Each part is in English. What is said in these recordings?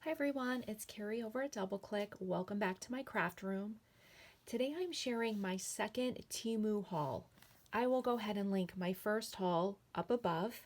Hi everyone, it's Carrie over at DoubleClick. Welcome back to my craft room. Today I'm sharing my second Temu haul. I will go ahead and link my first haul up above.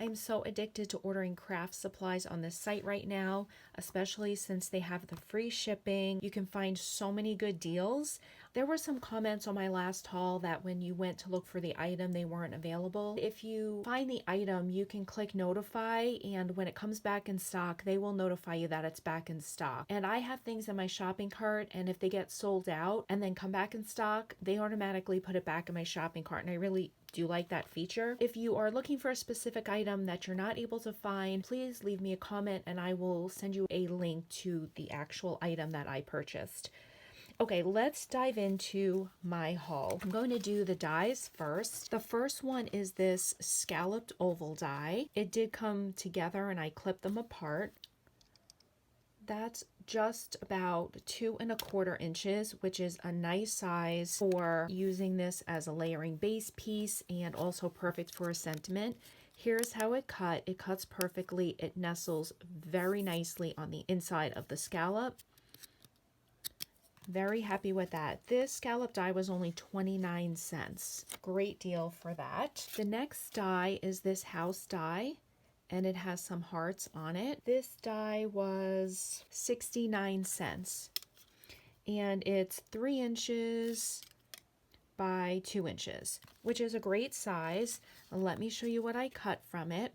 I'm so addicted to ordering craft supplies on this site right now, especially since they have the free shipping. You can find so many good deals. There were some comments on my last haul that when you went to look for the item, they weren't available. If you find the item, you can click notify, and when it comes back in stock, they will notify you that it's back in stock. And I have things in my shopping cart, and if they get sold out and then come back in stock, they automatically put it back in my shopping cart, and I really do like that feature. If you are looking for a specific item that you're not able to find, please leave me a comment and I will send you a link to the actual item that I purchased. Okay, let's dive into my haul. I'm going to do the dies first. The first one is this scalloped oval die. It did come together and I clipped them apart. That's just about 2¼ inches, which is a nice size for using this as a layering base piece and also perfect for a sentiment. Here's how it cut. It cuts perfectly. It nestles very nicely on the inside of the scallop. Very happy with that. This scallop die was only 29 cents. Great deal for that. The next die is this house die, and it has some hearts on it. This die was 69 cents, and it's 3 inches by 2 inches, which is a great size. Let me show you what I cut from it.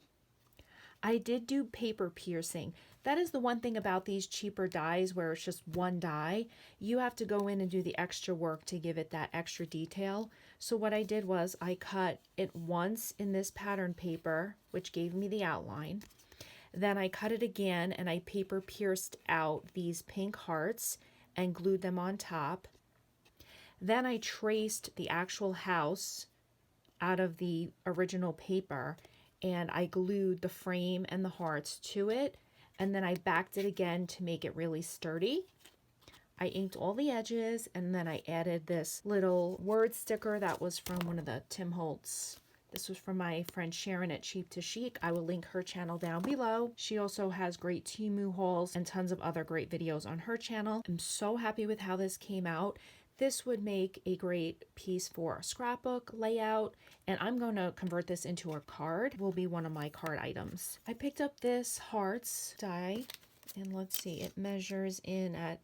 I did do paper piercing. That is the one thing about these cheaper dies where it's just one die. You have to go in and do the extra work to give it that extra detail. So what I did was I cut it once in this pattern paper, which gave me the outline. Then I cut it again and I paper pierced out these pink hearts and glued them on top. Then I traced the actual house out of the original paper and I glued the frame and the hearts to it, and then I backed it again to make it really sturdy. I inked all the edges, and then I added this little word sticker that was from one of the Tim Holtz. This was from my friend Sharon at Cheap to Chic. I will link her channel down below. She also has great Temu hauls and tons of other great videos on her channel. I'm so happy with how this came out. This would make a great piece for a scrapbook layout, and I'm going to convert this into a card. It will be one of my card items. I picked up this hearts die, and let's see, it measures in at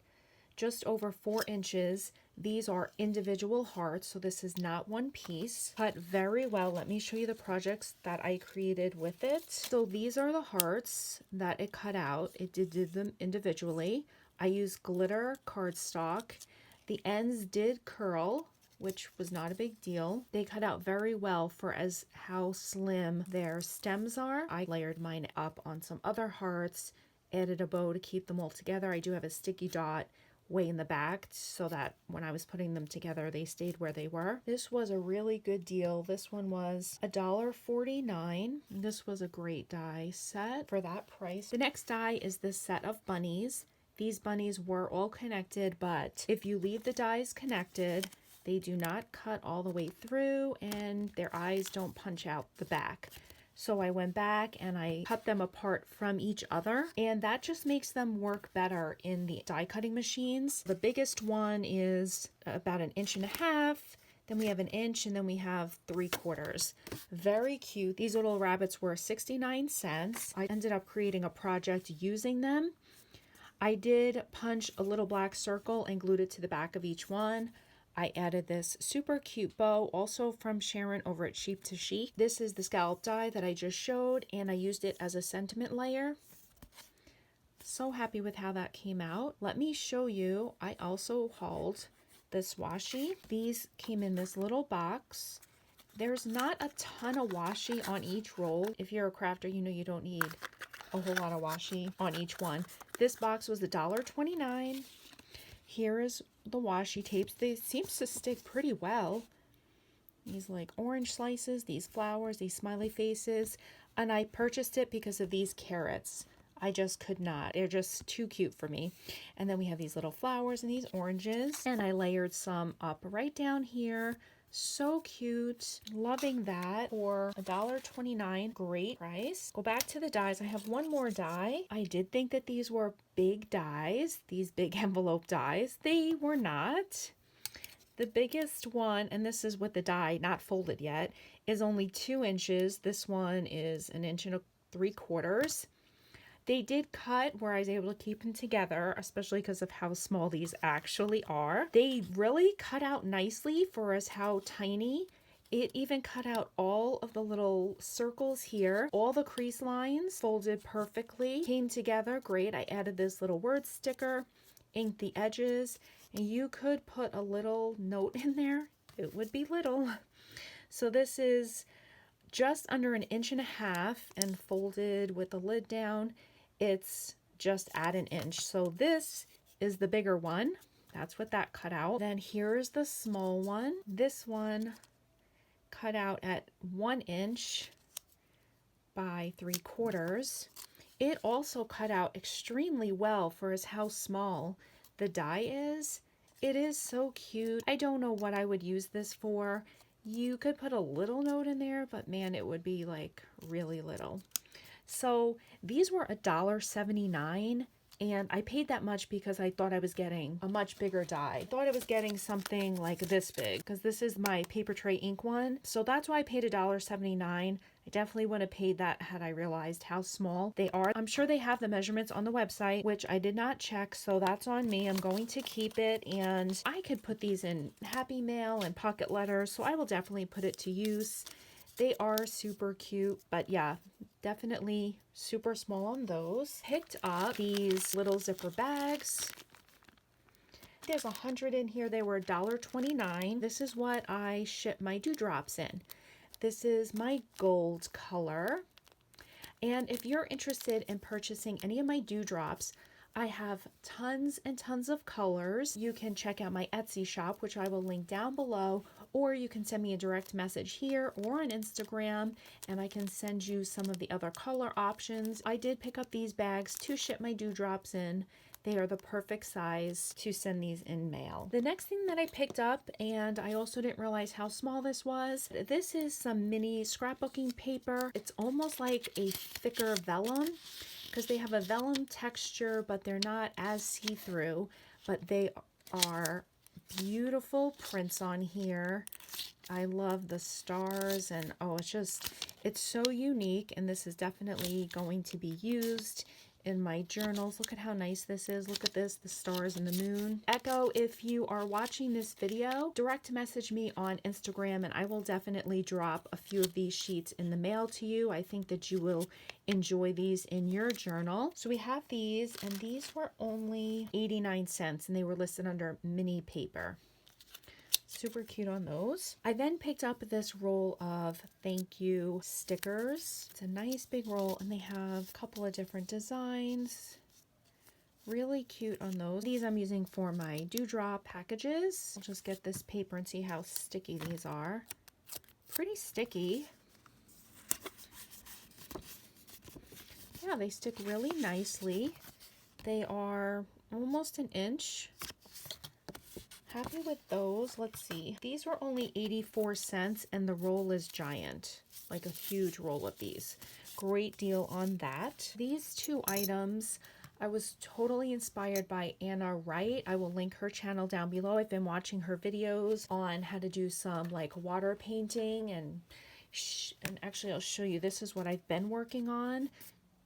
just over 4 inches. These are individual hearts, so this is not one piece. Cut very well. Let me show you the projects that I created with it. So these are the hearts that it cut out. It did them individually. I used glitter cardstock. The ends did curl, which was not a big deal. They cut out very well for as how slim their stems are. I layered mine up on some other hearts, added a bow to keep them all together. I do have a sticky dot way in the back so that when I was putting them together, they stayed where they were. This was a really good deal. This one was $1.49. This was a great die set for that price. The next die is this set of bunnies. These bunnies were all connected, but if you leave the dies connected, they do not cut all the way through and their eyes don't punch out the back. So I went back and I cut them apart from each other, and that just makes them work better in the die cutting machines. The biggest one is about 1.5 inches. Then we have 1 inch, and then we have 3/4. Very cute. These little rabbits were 69 cents. I ended up creating a project using them. I did punch a little black circle and glued it to the back of each one. I added this super cute bow, also from Sharon over at Cheap to Chic. This is the scallop die that I just showed, and I used it as a sentiment layer. So happy with how that came out. Let me show you, I also hauled this washi. These came in this little box. There's not a ton of washi on each roll. If you're a crafter, you know you don't need a whole lot of washi on each one. This box was $1.29. Here is the washi tapes. They seem to stick pretty well. These like orange slices, these flowers, these smiley faces. And I purchased it because of these carrots. I just could not. They're just too cute for me. And then we have these little flowers and these oranges. And I layered some up right down here So cute. Loving that for $1.29. Great price. Go back to the dies. I have one more die. I did think that these were big dies, these big envelope dies. They were not. The biggest one, and this is with the die not folded yet, is only 2 inches. This one is 1.75 inches. They did cut where I was able to keep them together, especially because of how small these actually are. They really cut out nicely for us how tiny. It even cut out all of the little circles here. All the crease lines folded perfectly, came together great. I added this little word sticker, inked the edges, and you could put a little note in there. It would be little. So this is just under 1.5 inches and folded with the lid down. It's just at 1 inch. So this is the bigger one. That's what that cut out. Then here's the small one. This one cut out at 1 inch by 3/4. It also cut out extremely well for as how small the die is. It is so cute. I don't know what I would use this for. You could put a little note in there, but man, it would be like really little. So these were $1.79, and I paid that much because I thought I was getting a much bigger die. I thought I was getting something like this big because this is my paper tray ink one. So that's why I paid $1.79. I definitely would have paid that had I realized how small they are. I'm sure they have the measurements on the website, which I did not check, so that's on me. I'm going to keep it, and I could put these in Happy Mail and pocket letters, so I will definitely put it to use. They are super cute, but yeah, definitely super small on those. Picked up these little zipper bags. There's 100 in here. They were $1.29. This is what I ship my dewdrops in. This is my gold color. And if you're interested in purchasing any of my dewdrops, I have tons and tons of colors. You can check out my Etsy shop, which I will link down below, or you can send me a direct message here or on Instagram, and I can send you some of the other color options. I did pick up these bags to ship my dewdrops in. They are the perfect size to send these in mail. The next thing that I picked up, and I also didn't realize how small this was, this is some mini scrapbooking paper. It's almost like a thicker vellum, because they have a vellum texture, but they're not as see-through, but they are beautiful prints on here. I love the stars, and oh, it's so unique, and this is definitely going to be used in my journals. Look at how nice this is. Look at this, the stars and the moon. Echo, if you are watching this video, direct message me on Instagram, and I will definitely drop a few of these sheets in the mail to you. I think that you will enjoy these in your journal. So we have these, and these were only 89 cents, and they were listed under mini paper. Super cute on those. I then picked up this roll of thank you stickers. It's a nice big roll, and they have a couple of different designs. Really cute on those. These I'm using for my dewdrop packages. I'll just get this paper and see how sticky these are. Pretty sticky. Yeah, they stick really nicely. They are almost 1 inch. Happy with those. Let's see. These were only 84 cents, and the roll is giant, like a huge roll of these. Great deal on that. These two items, I was totally inspired by Anna Wright. I will link her channel down below. I've been watching her videos on how to do some like water painting, and actually I'll show you. This is what I've been working on,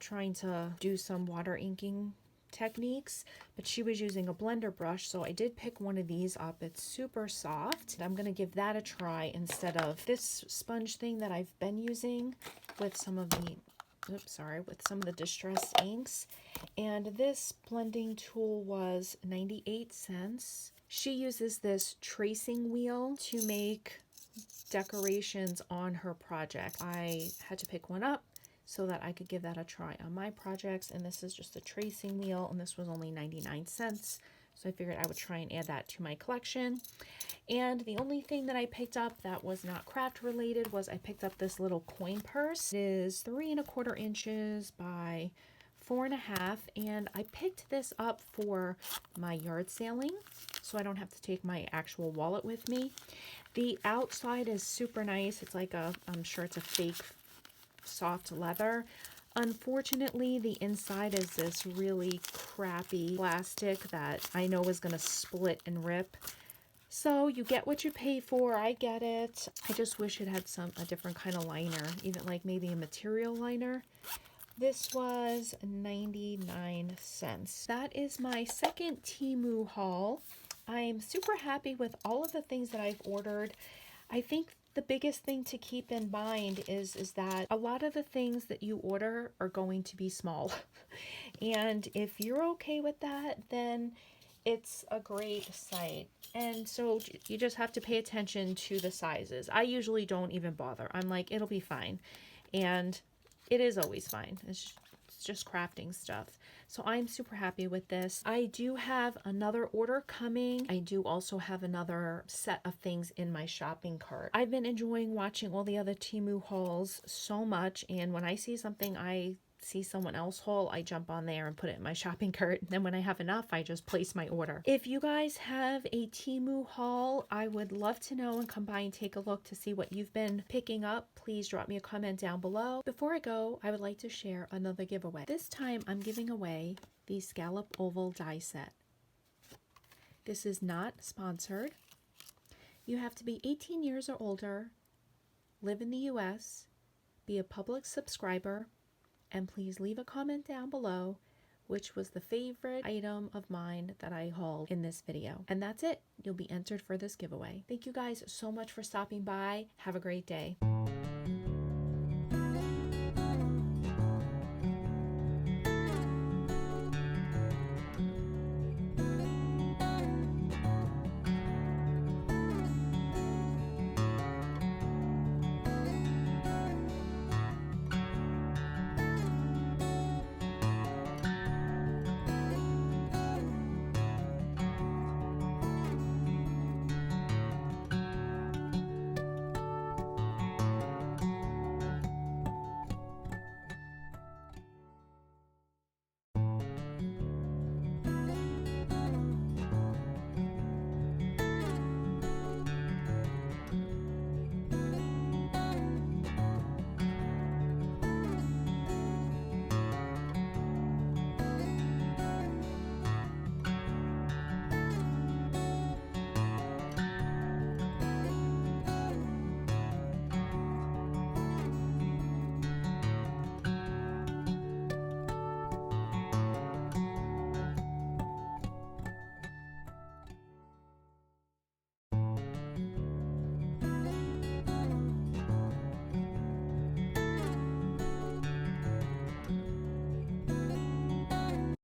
trying to do some water inking techniques, but she was using a blender brush, so I did pick one of these up. It's super soft. I'm gonna give that a try instead of this sponge thing that I've been using with some of the with some of the distressed inks. And this blending tool was 98 cents. She uses this tracing wheel to make decorations on her project. I had to pick one up so that I could give that a try on my projects. And this is just a tracing wheel, and this was only 99 cents. So I figured I would try and add that to my collection. And the only thing that I picked up that was not craft related was I picked up this little coin purse. It is 3¼ inches by 4.5, and I picked this up for my yard sailing, so I don't have to take my actual wallet with me. The outside is super nice. It's like I'm sure it's a fake soft leather. Unfortunately, the inside is this really crappy plastic that I know is going to split and rip. So you get what you pay for. I get it. I just wish it had a different kind of liner, even like maybe a material liner. This was 99 cents. That is my second Temu haul. I'm super happy with all of the things that I've ordered. I think the biggest thing to keep in mind is that a lot of the things that you order are going to be small. And if you're okay with that, then it's a great site. And so you just have to pay attention to the sizes. I usually don't even bother. I'm like, it'll be fine. And it is always fine. It's just crafting stuff. So I'm super happy with this. I do have another order coming. I do also have another set of things in my shopping cart. I've been enjoying watching all the other Temu hauls so much, and when I see something I see someone else haul, I jump on there and put it in my shopping cart. And then when I have enough, I just place my order. If you guys have a Temu haul, I would love to know and come by and take a look to see what you've been picking up. Please drop me a comment down below. Before I go, I would like to share another giveaway. This time I'm giving away the scallop oval die set. This is not sponsored. You have to be 18 years or older, live in the US, be a public subscriber, and please leave a comment down below which was the favorite item of mine that I hauled in this video. And that's it. You'll be entered for this giveaway. Thank you guys so much for stopping by. Have a great day.